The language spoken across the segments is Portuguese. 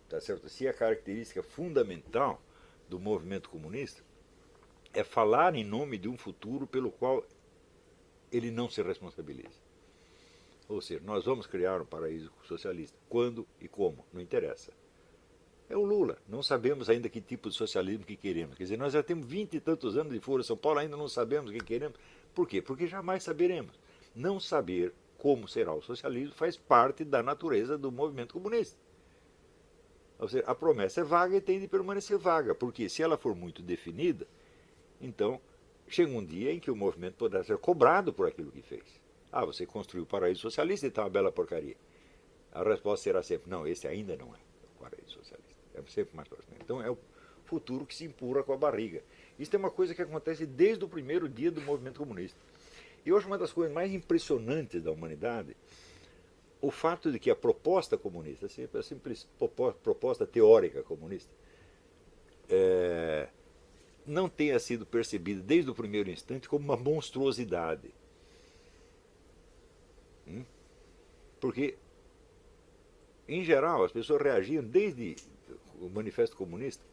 tá certo? Se a característica fundamental do movimento comunista é falar em nome de um futuro pelo qual ele não se responsabiliza. Ou seja, nós vamos criar um paraíso socialista. Quando e como? Não interessa. É o Lula. Não sabemos ainda que tipo de socialismo que queremos. Quer dizer, nós já temos 20 e tantos anos de Folha São Paulo, ainda não sabemos o que queremos. Por quê? Porque jamais saberemos. Não saber como será o socialismo faz parte da natureza do movimento comunista. Ou seja, a promessa é vaga e tem de permanecer vaga, porque se ela for muito definida, então chega um dia em que o movimento poderá ser cobrado por aquilo que fez. Ah, você construiu o paraíso socialista e está uma bela porcaria. A resposta será sempre, não, esse ainda não é o paraíso socialista. É sempre mais próximo. Então é o futuro que se empurra com a barriga. Isso é uma coisa que acontece desde o primeiro dia do movimento comunista. E eu acho uma das coisas mais impressionantes da humanidade o fato de que a proposta comunista, a simples proposta teórica comunista, não tenha sido percebida desde o primeiro instante como uma monstruosidade. Porque, em geral, as pessoas reagiam desde o Manifesto Comunista,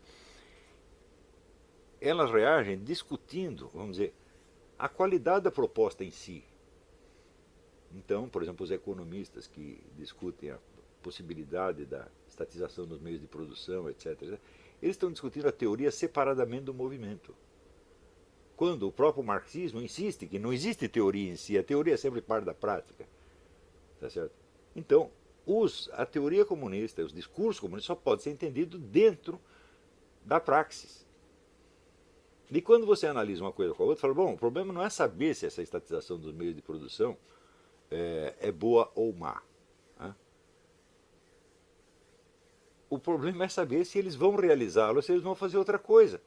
elas reagem discutindo, vamos dizer, a qualidade da proposta em si. Então, por exemplo, os economistas que discutem a possibilidade da estatização dos meios de produção, etc., eles estão discutindo a teoria separadamente do movimento. Quando o próprio marxismo insiste que não existe teoria em si, a teoria é sempre parte da prática. Tá certo? Então, a teoria comunista, os discursos comunistas só podem ser entendidos dentro da praxis. E quando você analisa uma coisa com a outra, fala, bom, o problema não é saber se essa estatização dos meios de produção é boa ou má. Né? O problema é saber se eles vão realizá-lo ou se eles vão fazer outra coisa.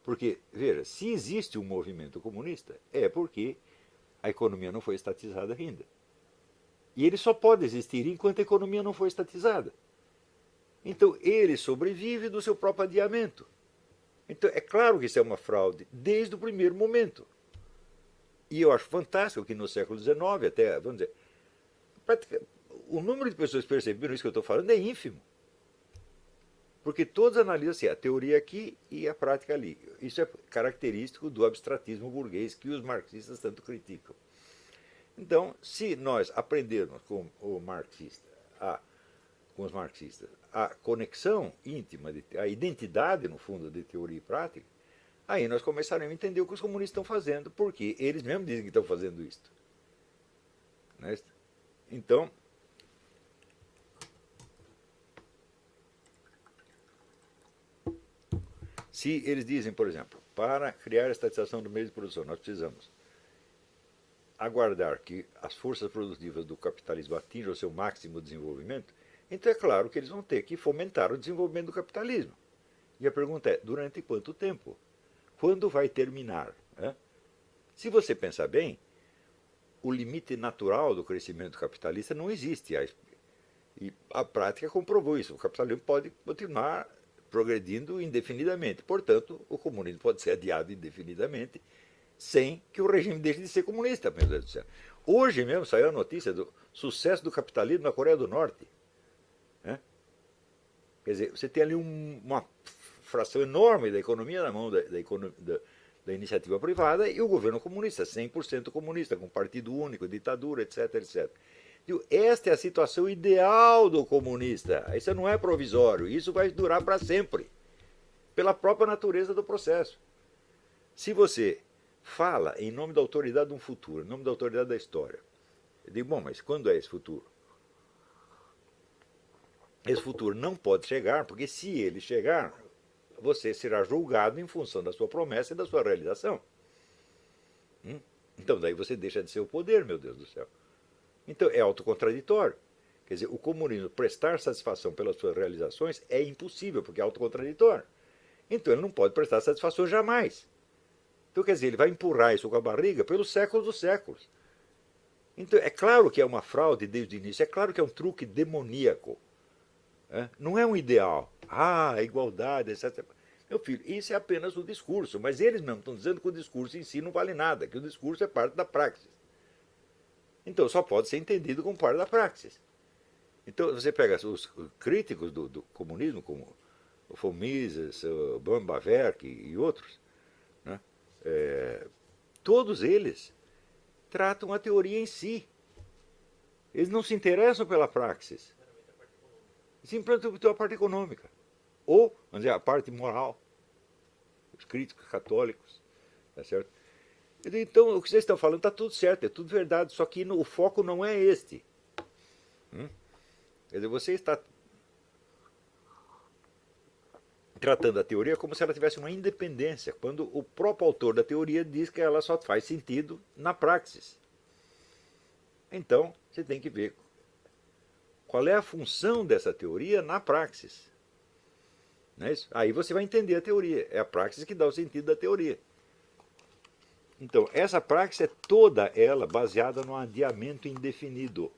Porque, veja, se existe um movimento comunista, é porque a economia não foi estatizada ainda. E ele só pode existir enquanto a economia não for estatizada. Então ele sobrevive do seu próprio adiamento. Então é claro que isso é uma fraude desde o primeiro momento. E eu acho fantástico que no século XIX, até, vamos dizer, o número de pessoas que perceberam isso que eu estou falando é ínfimo. Porque todos analisam assim, a teoria aqui e a prática ali. Isso é característico do abstratismo burguês que os marxistas tanto criticam. Então, se nós aprendermos com o marxista, com os marxistas, a conexão íntima, a identidade, no fundo, de teoria e prática, aí nós começaremos a entender o que os comunistas estão fazendo, porque eles mesmos dizem que estão fazendo isso. Né? Então, se eles dizem, por exemplo, para criar a estatização do meio de produção, nós precisamos aguardar que as forças produtivas do capitalismo atinjam o seu máximo desenvolvimento, então é claro que eles vão ter que fomentar o desenvolvimento do capitalismo. E a pergunta é, durante quanto tempo? Quando vai terminar? Né? Se você pensar bem, o limite natural do crescimento capitalista não existe. E a prática comprovou isso. O capitalismo pode continuar progredindo indefinidamente. Portanto, o comunismo pode ser adiado indefinidamente sem que o regime deixe de ser comunista. Meu Deus do céu. Hoje mesmo saiu a notícia do sucesso do capitalismo na Coreia do Norte. Né? Quer dizer, você tem ali uma fração enorme da economia na mão da iniciativa privada e o governo comunista, 100% comunista, com partido único, ditadura, etc, etc. Esta é a situação ideal do comunista. Isso não é provisório, isso vai durar para sempre, pela própria natureza do processo. Se você fala em nome da autoridade de um futuro, em nome da autoridade da história, eu digo, bom, mas quando é esse futuro? Esse futuro não pode chegar, porque se ele chegar, você será julgado em função da sua promessa e da sua realização. Então daí você deixa de ser o poder, meu Deus do céu. Então é autocontraditório. Quer dizer, o comunismo prestar satisfação pelas suas realizações é impossível, porque é autocontraditório. Então ele não pode prestar satisfação jamais. Então quer dizer, ele vai empurrar isso com a barriga pelos séculos dos séculos. Então é claro que é uma fraude desde o início, é claro que é um truque demoníaco. Não é um ideal. A igualdade, etc. Meu filho, isso é apenas o discurso, mas eles mesmos estão dizendo que o discurso em si não vale nada, que o discurso é parte da praxis. Então só pode ser entendido como parte da praxis. Então você pega os críticos do comunismo, como o von Mises, o Bambaverk e outros, né? Todos eles tratam a teoria em si. Eles não se interessam pela praxis. Simplesmente a parte econômica. Ou, vamos dizer, a parte moral. Os críticos católicos. Tá certo? Então, o que vocês estão falando está tudo certo, é tudo verdade, só que o foco não é este. Quer dizer, você está tratando a teoria como se ela tivesse uma independência, quando o próprio autor da teoria diz que ela só faz sentido na praxis. Então, você tem que ver qual é a função dessa teoria na praxis. Não é isso? Aí você vai entender a teoria. É a praxis que dá o sentido da teoria. Então, essa praxis é toda ela baseada no adiamento indefinido.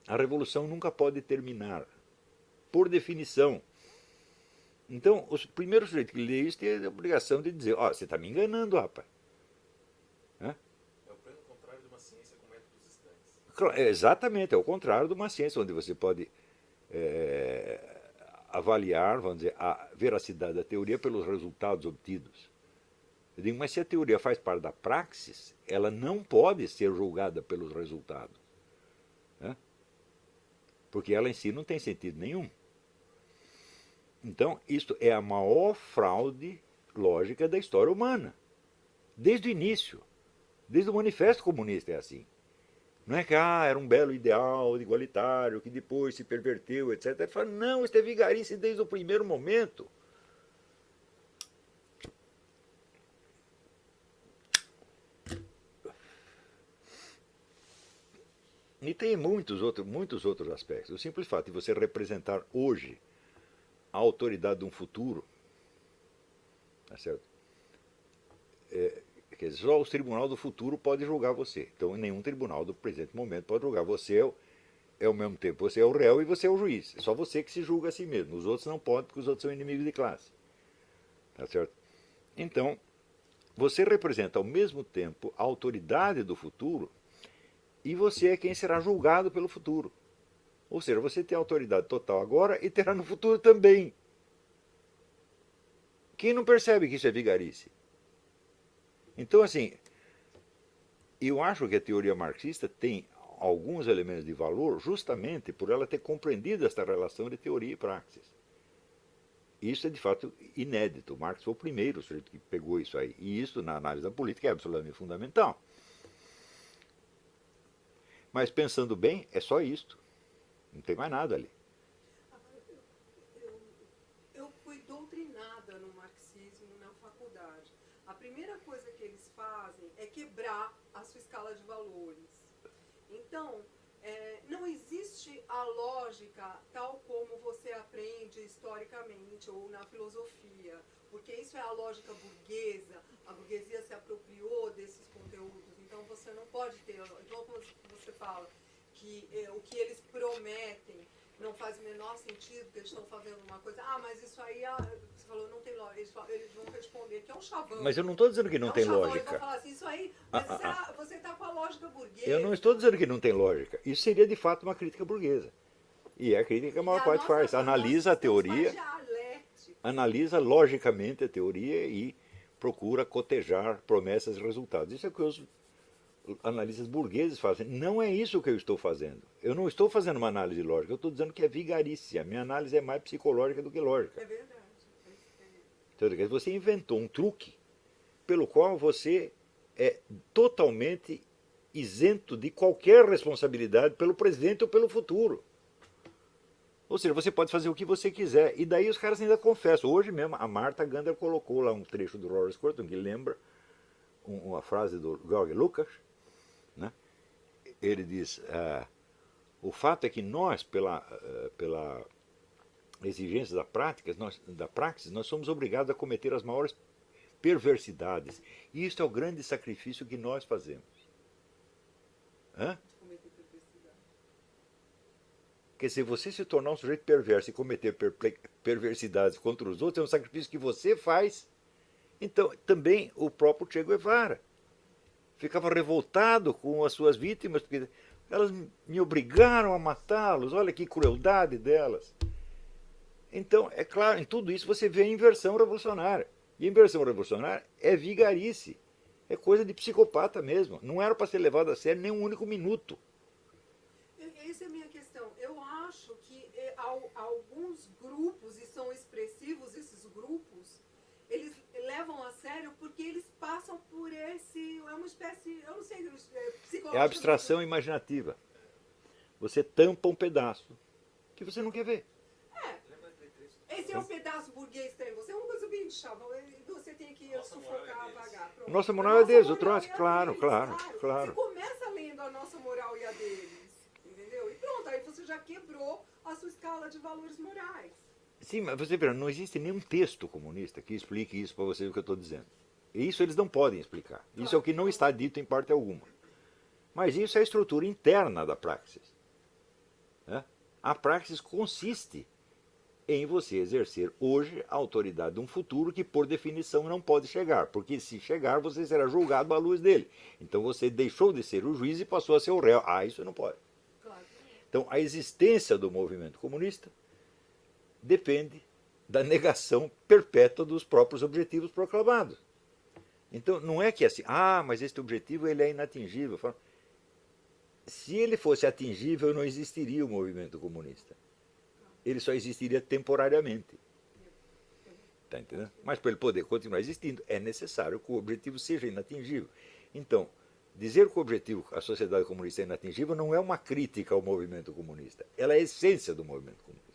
A revolução nunca pode terminar, por definição. Então, os primeiros sujeitos que lêem isso têm a obrigação de dizer, ó, você está me enganando, rapaz. É o pleno contrário de uma ciência com métodos estanques. Exatamente, é o contrário de uma ciência, onde você pode avaliar, vamos dizer, a veracidade da teoria pelos resultados obtidos. Eu digo, mas se a teoria faz parte da praxis, ela não pode ser julgada pelos resultados. Né? Porque ela em si não tem sentido nenhum. Então, isto é a maior fraude lógica da história humana. Desde o início. Desde o Manifesto Comunista é assim. Não é que era um belo ideal igualitário que depois se perverteu, etc. Ele fala, não, isso é vigarice desde o primeiro momento. E tem muitos outros aspectos. O simples fato de você representar hoje a autoridade de um futuro, tá certo? Quer dizer, só os tribunais do futuro podem julgar você. Então, nenhum tribunal do presente momento pode julgar. Você ao mesmo tempo, você é o réu e você é o juiz. É só você que se julga a si mesmo. Os outros não podem, porque os outros são inimigos de classe. Tá certo? Então, você representa ao mesmo tempo a autoridade do futuro e você é quem será julgado pelo futuro. Ou seja, você tem autoridade total agora e terá no futuro também. Quem não percebe que isso é vigarice? Então, assim, eu acho que a teoria marxista tem alguns elementos de valor justamente por ela ter compreendido esta relação de teoria e praxis. Isso é, de fato, inédito. Marx foi o primeiro sujeito que pegou isso aí. E isso, na análise da política, é absolutamente fundamental. Mas, pensando bem, é só isto. Não tem mais nada ali. Eu fui doutrinada no marxismo na faculdade. A primeira coisa que eles fazem é quebrar a sua escala de valores. Então, não existe a lógica tal como você aprende historicamente ou na filosofia, porque isso é a lógica burguesa, a burguesia se apropriou desses conteúdos, então você não pode ter, então como você fala, que o que eles prometem não faz o menor sentido, porque eles estão fazendo uma coisa, mas isso aí, você falou, não tem lógica, eles vão responder que é um chavão. Mas eu não estou dizendo que não tem chavão, lógica. Eles vão falar assim, isso aí, mas você está com a lógica burguesa. Eu não estou dizendo que não tem lógica. Isso seria, de fato, uma crítica burguesa. E é a crítica que a maior parte faz. Analisa a teoria, analisa logicamente a teoria e procura cotejar promessas e resultados. Isso é o que os analistas burgueses fazem. Não é isso que eu estou fazendo. Eu não estou fazendo uma análise lógica, eu estou dizendo que é vigarice. A minha análise é mais psicológica do que lógica. É verdade. Então, você inventou um truque pelo qual você é totalmente isento de qualquer responsabilidade pelo presente ou pelo futuro. Ou seja, você pode fazer o que você quiser. E daí os caras ainda confessam. Hoje mesmo, a Marta Gander colocou lá um trecho do Rory Scourton que lembra uma frase do Georg Lukács. Né? Ele diz, o fato é que nós, pela exigência da praxis, nós somos obrigados a cometer as maiores perversidades. E isso é o grande sacrifício que nós fazemos. Hã? Quer dizer, você se tornar um sujeito perverso e cometer perversidades contra os outros é um sacrifício que você faz. Então, também o próprio Che Guevara ficava revoltado com as suas vítimas, porque Elas me obrigaram a matá-los, olha que crueldade delas. Então, é claro, em tudo isso você vê a inversão revolucionária. E a inversão revolucionária é vigarice, é coisa de psicopata mesmo. Não era para ser levado a sério nem um único minuto. Essa é a minha questão. Eu acho que alguns grupos, e são expressivos esses grupos, eles levam a sério porque eles passam por esse... É uma espécie... Eu não sei... É a abstração imaginativa. Você tampa um pedaço que você não quer ver. Esse é um pedaço burguês que tem. Você é uma coisa bem chata. Você tem que sufocar, apagar. Pronto. Nossa moral é deles, o Trotsky, claro. Você começa lendo a nossa moral e a deles. Entendeu? E pronto, aí você já quebrou a sua escala de valores morais. Sim, mas você vê, não existe nenhum texto comunista que explique isso para você o que eu estou dizendo. E isso eles não podem explicar. Isso é o que não está dito em parte alguma. Mas isso é a estrutura interna da praxis. Né? A praxis consiste em você exercer hoje a autoridade de um futuro que, por definição, não pode chegar. Porque se chegar, você será julgado à luz dele. Então você deixou de ser o juiz e passou a ser o réu. Ah, isso não pode. Claro. Então a existência do movimento comunista depende da negação perpétua dos próprios objetivos proclamados. Então não é que assim, mas este objetivo ele é inatingível. Se ele fosse atingível, não existiria o movimento comunista. Ele só existiria temporariamente. Tá entendendo? Mas para ele poder continuar existindo, é necessário que o objetivo seja inatingível. Então, dizer que o objetivo, a sociedade comunista é inatingível, não é uma crítica ao movimento comunista. Ela é a essência do movimento comunista.